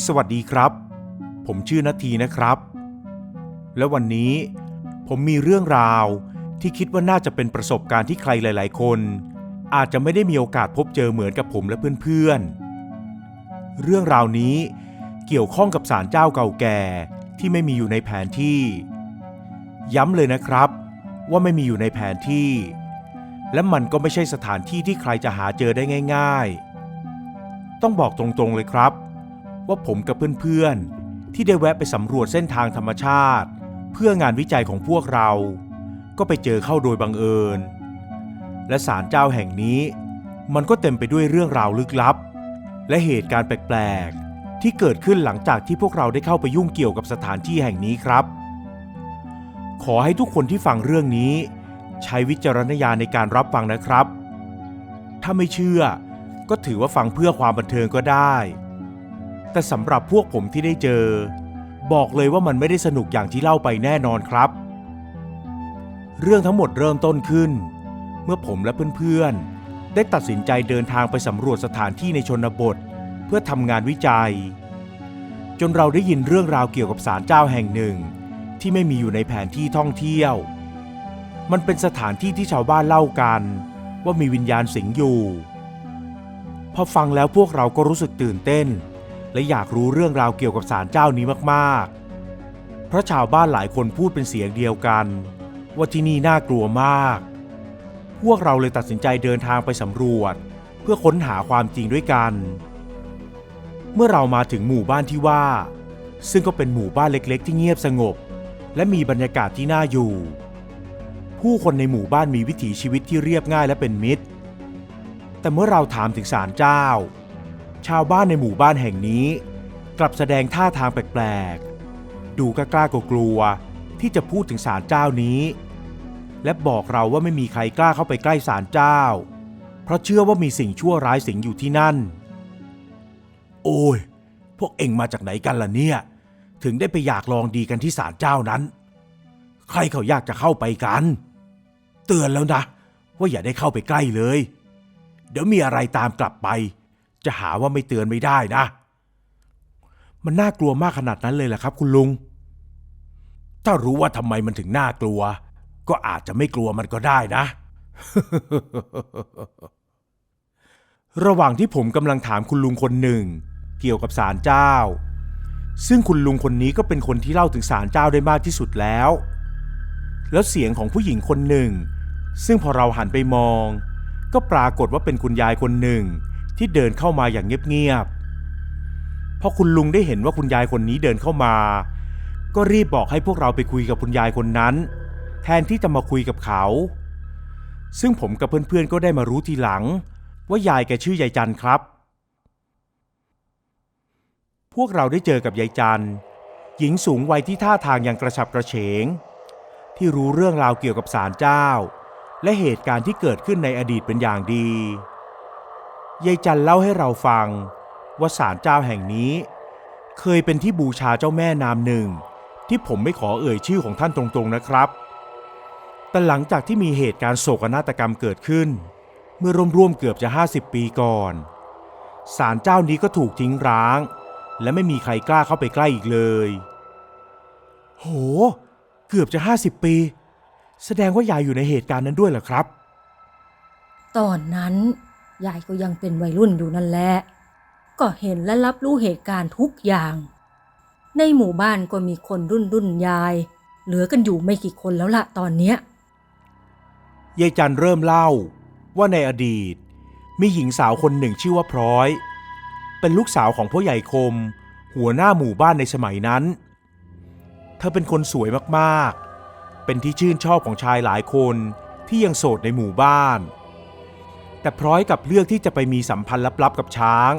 สวัสดีครับผมชื่อนาทีนะครับและวันนี้ผมมีเรื่องราวที่คิดว่าน่าจะเป็นประสบการณ์ที่ใครหลายๆคนอาจจะไม่ได้มีโอกาสพบเจอเหมือนกับผมและเพื่อนๆเรื่องราวนี้เกี่ยวข้องกับศาลเจ้าเก่าแก่ที่ไม่มีอยู่ในแผนที่ย้ำเลยนะครับว่าไม่มีอยู่ในแผนที่และมันก็ไม่ใช่สถานที่ที่ใครจะหาเจอได้ง่ายๆต้องบอกตรงๆเลยครับว่าผมกับเพื่อนๆที่ได้แวะไปสำรวจเส้นทางธรรมชาติเพื่องานวิจัยของพวกเราก็ไปเจอเข้าโดยบังเอิญและศาลเจ้าแห่งนี้มันก็เต็มไปด้วยเรื่องราวลึกลับและเหตุการณ์แปลกๆที่เกิดขึ้นหลังจากที่พวกเราได้เข้าไปยุ่งเกี่ยวกับสถานที่แห่งนี้ครับขอให้ทุกคนที่ฟังเรื่องนี้ใช้วิจารณญาณในการรับฟังนะครับถ้าไม่เชื่อก็ถือว่าฟังเพื่อความบันเทิงก็ได้แต่สำหรับพวกผมที่ได้เจอบอกเลยว่ามันไม่ได้สนุกอย่างที่เล่าไปแน่นอนครับเรื่องทั้งหมดเริ่มต้นขึ้นเมื่อผมและเพื่อนๆได้ตัดสินใจเดินทางไปสำรวจสถานที่ในชนบทเพื่อทำงานวิจัยจนเราได้ยินเรื่องราวเกี่ยวกับศาลเจ้าแห่งหนึ่งที่ไม่มีอยู่ในแผนที่ท่องเที่ยวมันเป็นสถานที่ที่ชาวบ้านเล่ากันว่ามีวิญญาณสิงอยู่พอฟังแล้วพวกเราก็รู้สึกตื่นเต้นและอยากรู้เรื่องราวเกี่ยวกับศาลเจ้านี้มากๆเพราะชาวบ้านหลายคนพูดเป็นเสียงเดียวกันว่าที่นี่น่ากลัวมากพวกเราเลยตัดสินใจเดินทางไปสำรวจเพื่อค้นหาความจริงด้วยกันเมื่อเรามาถึงหมู่บ้านที่ว่าซึ่งก็เป็นหมู่บ้านเล็กๆที่เงียบสงบและมีบรรยากาศที่น่าอยู่ผู้คนในหมู่บ้านมีวิถีชีวิตที่เรียบง่ายและเป็นมิตรแต่เมื่อเราถามถึงศาลเจ้าชาวบ้านในหมู่บ้านแห่งนี้กลับแสดงท่าทางแปลกๆดูกล้ากลัวๆที่จะพูดถึงศาลเจ้านี้และบอกเราว่าไม่มีใครกล้าเข้าไปใกล้ศาลเจ้าเพราะเชื่อว่ามีสิ่งชั่วร้ายสิงอยู่ที่นั่นโอ้ยพวกเอ็งมาจากไหนกันล่ะเนี่ยถึงได้ไปอยากลองดีกันที่ศาลเจ้านั้นใครเขาอยากจะเข้าไปกันเตือนแล้วนะว่าอย่าได้เข้าไปใกล้เลยเดี๋ยวมีอะไรตามกลับไปจะหาว่าไม่เตือนไม่ได้นะมันน่ากลัวมากขนาดนั้นเลยเหรอครับคุณลุงถ้ารู้ว่าทำไมมันถึงน่ากลัวก็อาจจะไม่กลัวมันก็ได้นะ ระหว่างที่ผมกำลังถามคุณลุงคนหนึ่งเกี่ยวกับศาลเจ้าซึ่งคุณลุงคนนี้ก็เป็นคนที่เล่าถึงศาลเจ้าได้มากที่สุดแล้วเสียงของผู้หญิงคนหนึ่งซึ่งพอเราหันไปมองก็ปรากฏว่าเป็นคุณยายคนหนึ่งที่เดินเข้ามาอย่างเงียบๆพอคุณลุงได้เห็นว่าคุณยายคนนี้เดินเข้ามาก็รีบบอกให้พวกเราไปคุยกับคุณยายคนนั้นแทนที่จะมาคุยกับเขาซึ่งผมกับเพื่อนๆก็ได้มารู้ทีหลังว่ายายแกชื่อยายจันครับพวกเราได้เจอกับยายจันหญิงสูงวัยที่ท่าทางยังกระฉับกระเฉงที่รู้เรื่องราวเกี่ยวกับศาลเจ้าและเหตุการณ์ที่เกิดขึ้นในอดีตเป็นอย่างดียายจันเล่าให้เราฟังว่าศาลเจ้าแห่งนี้เคยเป็นที่บูชาเจ้าแม่นามหนึ่งที่ผมไม่ขอเอ่ยชื่อของท่านตรงๆนะครับแต่หลังจากที่มีเหตุการณ์โศกนาฏกรรมเกิดขึ้นเมื่อร่วมๆเกือบจะ50 ปีก่อนศาลเจ้านี้ก็ถูกทิ้งร้างและไม่มีใครกล้าเข้าไปใกล้อีกเลยโหเกือบจะ50 ปีแสดงว่ายายอยู่ในเหตุการณ์นั้นด้วยเหรอครับตอนนั้นยายก็ยังเป็นวัยรุ่นอยู่นั่นแหละก็เห็นและรับรู้เหตุการณ์ทุกอย่างในหมู่บ้านก็มีคนรุ่นยายเหลือกันอยู่ไม่กี่คนแล้วล่ะตอนเนี้ยยายจันเริ่มเล่าว่าในอดีตมีหญิงสาวคนหนึ่งชื่อว่าพร้อยเป็นลูกสาวของพ่อใหญ่คมหัวหน้าหมู่บ้านในสมัยนั้นเธอเป็นคนสวยมากๆเป็นที่ชื่นชอบของชายหลายคนที่ยังโสดในหมู่บ้านแต่พร้อยกับเลือกที่จะไปมีสัมพันธ์ลับๆกับช้าง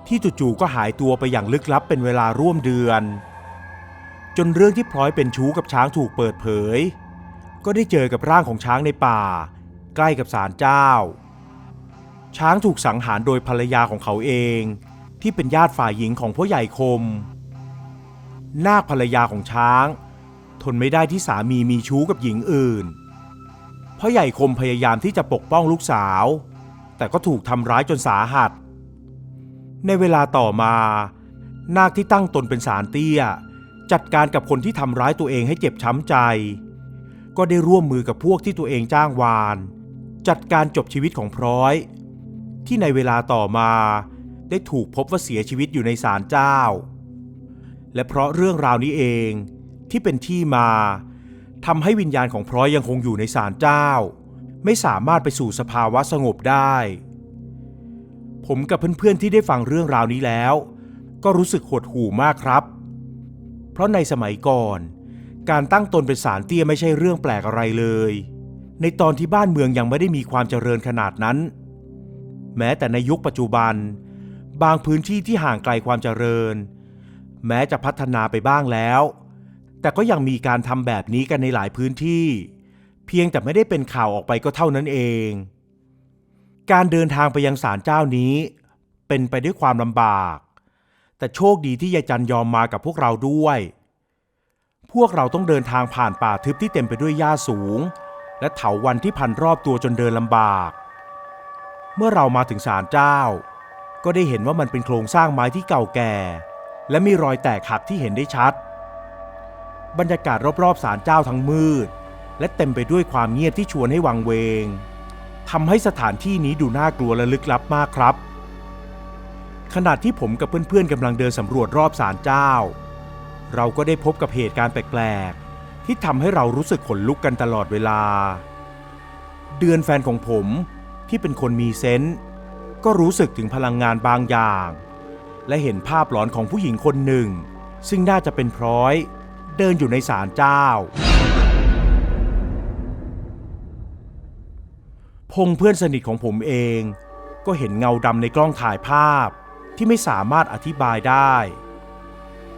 ที่จู่ๆก็หายตัวไปอย่างลึกลับเป็นเวลาร่วมเดือนจนเรื่องที่พร้อยเป็นชู้กับช้างถูกเปิดเผยก็ได้เจอกับร่างของช้างในป่าใกล้กับศาลเจ้าช้างถูกสังหารโดยภรรยาของเขาเองที่เป็นญาติฝ่ายหญิงของพ่อใหญ่คมนาคภรรยาของช้างทนไม่ได้ที่สามีมีชู้กับหญิงอื่นพ่อใหญ่คมพยายามที่จะปกป้องลูกสาวแต่ก็ถูกทำร้ายจนสาหัสในเวลาต่อมา นาคที่ตั้งตนเป็นศาลเตี้ยจัดการกับคนที่ทำร้ายตัวเองให้เจ็บช้ำใจก็ได้ร่วมมือกับพวกที่ตัวเองจ้างวานจัดการจบชีวิตของพร้อยที่ในเวลาต่อมาได้ถูกพบว่าเสียชีวิตอยู่ในศาลเจ้าและเพราะเรื่องราวนี้เองที่เป็นที่มาทำให้วิญญาณของพร้อยยังคงอยู่ในศาลเจ้าไม่สามารถไปสู่สภาวะสงบได้ผมกับเพื่อนๆที่ได้ฟังเรื่องราวนี้แล้วก็รู้สึกหดหู่มากครับเพราะในสมัยก่อนการตั้งตนเป็นศาลเตี้ยไม่ใช่เรื่องแปลกอะไรเลยในตอนที่บ้านเมืองยังไม่ได้มีความเจริญขนาดนั้นแม้แต่ในยุคปัจจุบันบางพื้นที่ที่ห่างไกลความเจริญแม้จะพัฒนาไปบ้างแล้วแต่ก็ยังมีการทำแบบนี้กันในหลายพื้นที่เพียงแต่ไม่ได้เป็นข่าวออกไปก็เท่านั้นเองการเดินทางไปยังศาลเจ้านี้เป็นไปด้วยความลำบากแต่โชคดีที่ยายจันยอมมากับพวกเราด้วยพวกเราต้องเดินทางผ่านป่าทึบที่เต็มไปด้วยหญ้าสูงและเถาวัลย์ที่พันรอบตัวจนเดินลำบากเมื่อเรามาถึงศาลเจ้าก็ได้เห็นว่ามันเป็นโครงสร้างไม้ที่เก่าแก่และมีรอยแตกหักที่เห็นได้ชัดบรรยากาศรอบๆศาลเจ้าทั้งมืดและเต็มไปด้วยความเงียบที่ชวนให้วังเวงทำให้สถานที่นี้ดูน่ากลัวและลึกลับมากครับขณะที่ผมกับเพื่อนๆกำลังเดินสำรวจรอบศาลเจ้าเราก็ได้พบกับเหตุการณ์แปลกๆที่ทำให้เรารู้สึกขนลุกกันตลอดเวลาเดือนแฟนของผมที่เป็นคนมีเซนส์ก็รู้สึกถึงพลังงานบางอย่างและเห็นภาพหลอนของผู้หญิงคนหนึ่งซึ่งน่าจะเป็นพร้อยเดินอยู่ในศาลเจ้าพงเพื่อนสนิทของผมเองก็เห็นเงาดำในกล้องถ่ายภาพที่ไม่สามารถอธิบายได้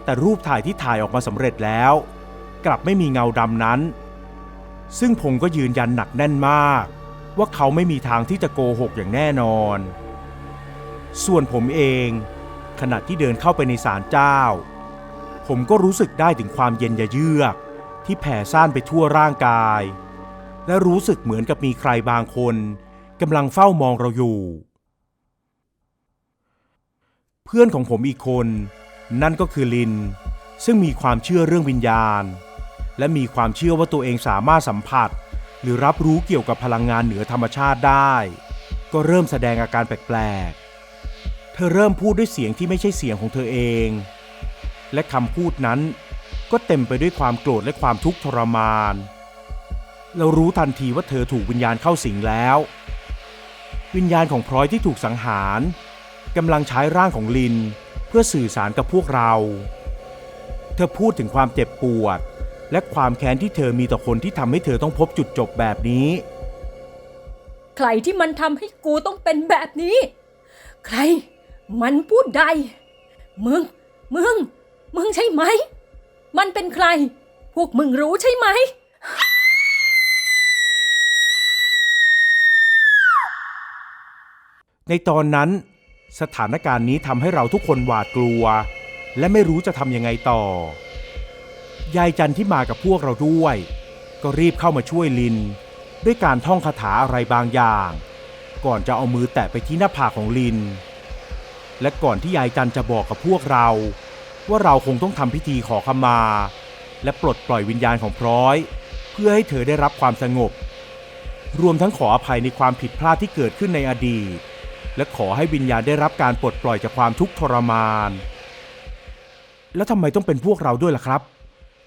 แต่รูปถ่ายที่ถ่ายออกมาสำเร็จแล้วกลับไม่มีเงาดำนั้นซึ่งพงก็ยืนยันหนักแน่นมากว่าเขาไม่มีทางที่จะโกหกอย่างแน่นอนส่วนผมเองขณะที่เดินเข้าไปในศาลเจ้าผมก็รู้สึกได้ถึงความเย็นเยือกที่แผ่ซ่านไปทั่วร่างกายและรู้สึกเหมือนกับมีใครบางคนกำลังเฝ้ามองเราอยู่เพื่อนของผมอีกคนนั่นก็คือลินซึ่งมีความเชื่อเรื่องวิญญาณและมีความเชื่อว่าตัวเองสามารถสัมผัสหรือรับรู้เกี่ยวกับพลังงานเหนือธรรมชาติได้ก็เริ่มแสดงอาการแปลกๆเธอเริ่มพูดด้วยเสียงที่ไม่ใช่เสียงของเธอเองและคำพูดนั้นก็เต็มไปด้วยความโกรธและความทุกข์ทรมานเรารู้ทันทีว่าเธอถูกวิญญาณเข้าสิงแล้ววิญญาณของพลอยที่ถูกสังหารกำลังใช้ร่างของลินเพื่อสื่อสารกับพวกเราเธอพูดถึงความเจ็บปวดและความแค้นที่เธอมีต่อคนที่ทำให้เธอต้องพบจุดจบแบบนี้ใครที่มันทำให้กูต้องเป็นแบบนี้ใครมันพูดได้มึงใช่ไหมมันเป็นใครพวกมึงรู้ใช่ไหมในตอนนั้นสถานการณ์นี้ทำให้เราทุกคนหวาดกลัวและไม่รู้จะทำยังไงต่อยายจันที่มากับพวกเราด้วยก็รีบเข้ามาช่วยลินด้วยการท่องคาถาอะไรบางอย่างก่อนจะเอามือแตะไปที่หน้าผากของลินและก่อนที่ยายจันจะบอกกับพวกเราว่าเราคงต้องทำพิธีขอขมาและปลดปล่อยวิญญาณของพร้อยเพื่อให้เธอได้รับความสงบรวมทั้งขออภัยในความผิดพลาดที่เกิดขึ้นในอดีตและขอให้วิญญาณได้รับการปลดปล่อยจากความทุกข์ทรมานแล้วทำไมต้องเป็นพวกเราด้วยล่ะครับ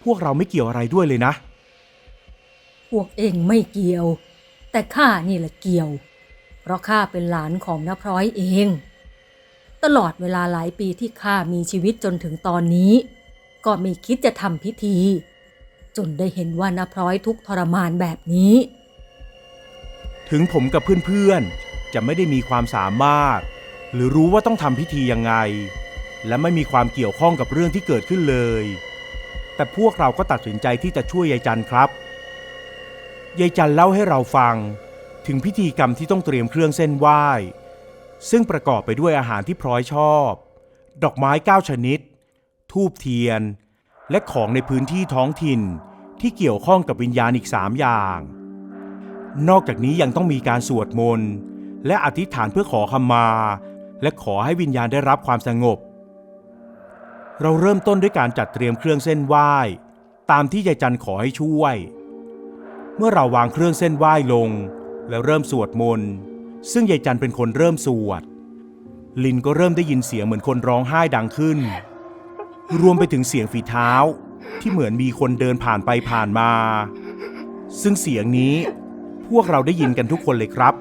พวกเราไม่เกี่ยวอะไรด้วยเลยนะพวกเองไม่เกี่ยวแต่ข้านี่แหละเกี่ยวเพราะข้าเป็นหลานของน้าพร้อยเองตลอดเวลาหลายปีที่ข้ามีชีวิตจนถึงตอนนี้ก็ไม่คิดจะทำพิธีจนได้เห็นว่าน้าพร้อยทุกข์ทรมานแบบนี้ถึงผมกับเพื่อนๆจะไม่ได้มีความสามารถหรือรู้ว่าต้องทำพิธียังไงและไม่มีความเกี่ยวข้องกับเรื่องที่เกิดขึ้นเลยแต่พวกเราก็ตัดสินใจที่จะช่วยยายจันครับยายจันเล่าให้เราฟังถึงพิธีกรรมที่ต้องเตรียมเครื่องเส้นไหว้ซึ่งประกอบไปด้วยอาหารที่พร้อยชอบดอกไม้9ชนิดธูปเทียนและของในพื้นที่ท้องถิ่นที่เกี่ยวข้องกับวิญญาณอีก3อย่างนอกจากนี้ยังต้องมีการสวดมนต์และอธิษฐานเพื่อขอขมาและขอให้วิญญาณได้รับความสงบ เราเริ่มต้นด้วยการจัดเตรียมเครื่องเส้นไหว้ตามที่ยายจันขอให้ช่วยเมื่อเราวางเครื่องเส้นไหว้ลงแล้วเริ่มสวดมนต์ซึ่งยายจันเป็นคนเริ่มสวดลินก็เริ่มได้ยินเสียงเหมือนคนร้องไห้ดังขึ้นรวมไปถึงเสียงฝีเท้าที่เหมือนมีคนเดินผ่านไปผ่านมาซึ่งเสียงนี้พวกเราได้ยินกันทุกคนเลยครับ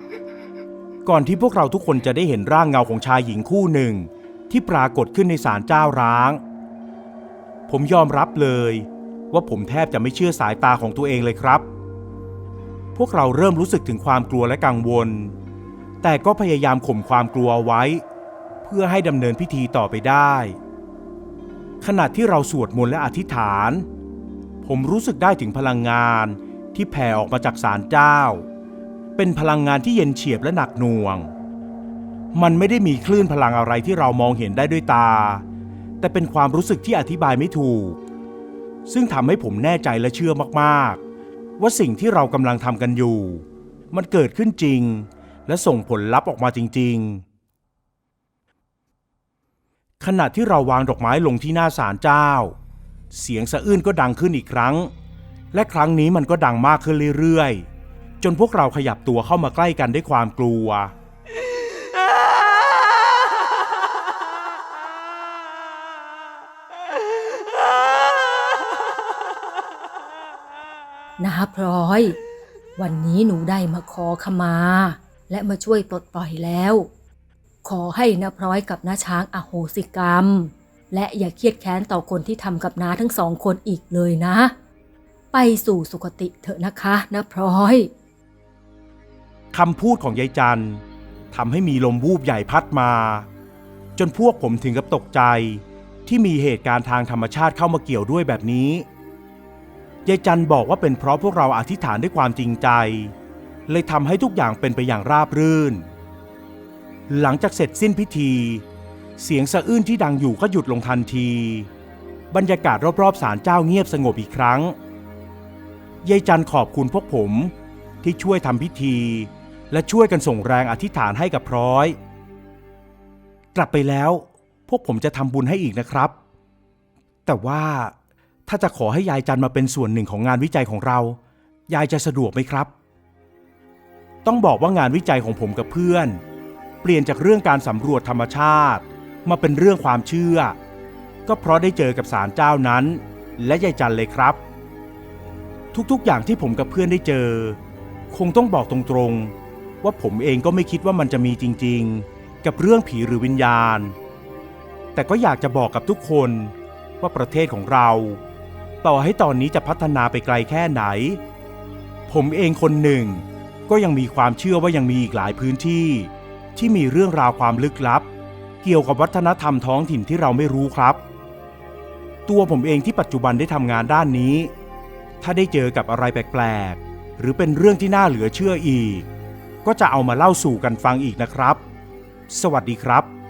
ก่อนที่พวกเราทุกคนจะได้เห็นร่างเงาของชายหญิงคู่หนึ่งที่ปรากฏขึ้นในศาลเจ้าร้างผมยอมรับเลยว่าผมแทบจะไม่เชื่อสายตาของตัวเองเลยครับพวกเราเริ่มรู้สึกถึงความกลัวและกังวลแต่ก็พยายามข่มความกลัวไว้เพื่อให้ดำเนินพิธีต่อไปได้ขณะที่เราสวดมนต์และอธิษฐานผมรู้สึกได้ถึงพลังงานที่แผ่ออกมาจากศาลเจ้าเป็นพลังงานที่เย็นเฉียบและหนักหน่วงมันไม่ได้มีคลื่นพลังอะไรที่เรามองเห็นได้ด้วยตาแต่เป็นความรู้สึกที่อธิบายไม่ถูกซึ่งทำให้ผมแน่ใจและเชื่อมากๆว่าสิ่งที่เรากำลังทำกันอยู่มันเกิดขึ้นจริงและส่งผลลัพธ์ออกมาจริงๆขณะที่เราวางดอกไม้ลงที่หน้าศาลเจ้าเสียงสะอื้นก็ดังขึ้นอีกครั้งและครั้งนี้มันก็ดังมากขึ้นเรื่อยๆจนพวกเราขยับตัวเข้ามาใกล้กันด้วยความกลัวนาพลอยวันนี้หนูได้มาขอขมาและมาช่วยปลดปล่อยแล้วขอให้นาพลอยกับน้าช้างอโหสิกรรมและอย่าเครียดแค้นต่อคนที่ทำกับน้าทั้งสองคนอีกเลยนะไปสู่สุคติเถอะนะคะนาพลอยคำพูดของยายจันทำให้มีลมวูบใหญ่พัดมาจนพวกผมถึงกับตกใจที่มีเหตุการณ์ทางธรรมชาติเข้ามาเกี่ยวด้วยแบบนี้ยายจันบอกว่าเป็นเพราะพวกเราอธิษฐานด้วยความจริงใจเลยทำให้ทุกอย่างเป็นไปอย่างราบรื่นหลังจากเสร็จสิ้นพิธีเสียงสะอื้นที่ดังอยู่ก็หยุดลงทันทีบรรยากาศรอบๆศาลเจ้าเงียบสงบอีกครั้งยายจันขอบคุณพวกผมที่ช่วยทำพิธีและช่วยกันส่งแรงอธิษฐานให้กับพลอยกลับไปแล้วพวกผมจะทำบุญให้อีกนะครับแต่ว่าถ้าจะขอให้ยายจันมาเป็นส่วนหนึ่งของงานวิจัยของเรายายจะสะดวกไหมครับต้องบอกว่างานวิจัยของผมกับเพื่อนเปลี่ยนจากเรื่องการสำรวจธรรมชาติมาเป็นเรื่องความเชื่อก็เพราะได้เจอกับศาลเจ้านั้นและยายจันเลยครับทุกๆอย่างที่ผมกับเพื่อนได้เจอคงต้องบอกตรงๆว่าผมเองก็ไม่คิดว่ามันจะมีจริงๆกับเรื่องผีหรือวิญญาณแต่ก็อยากจะบอกกับทุกคนว่าประเทศของเราต่อให้ตอนนี้จะพัฒนาไปไกลแค่ไหนผมเองคนหนึ่งก็ยังมีความเชื่อว่ายังมีอีกหลายพื้นที่ที่มีเรื่องราวความลึกลับเกี่ยวกับวัฒนธรรมท้องถิ่นที่เราไม่รู้ครับตัวผมเองที่ปัจจุบันได้ทำงานด้านนี้ถ้าได้เจอกับอะไรแปลกๆหรือเป็นเรื่องที่น่าเหลือเชื่ออีกก็จะเอามาเล่าสู่กันฟังอีกนะครับสวัสดีครับ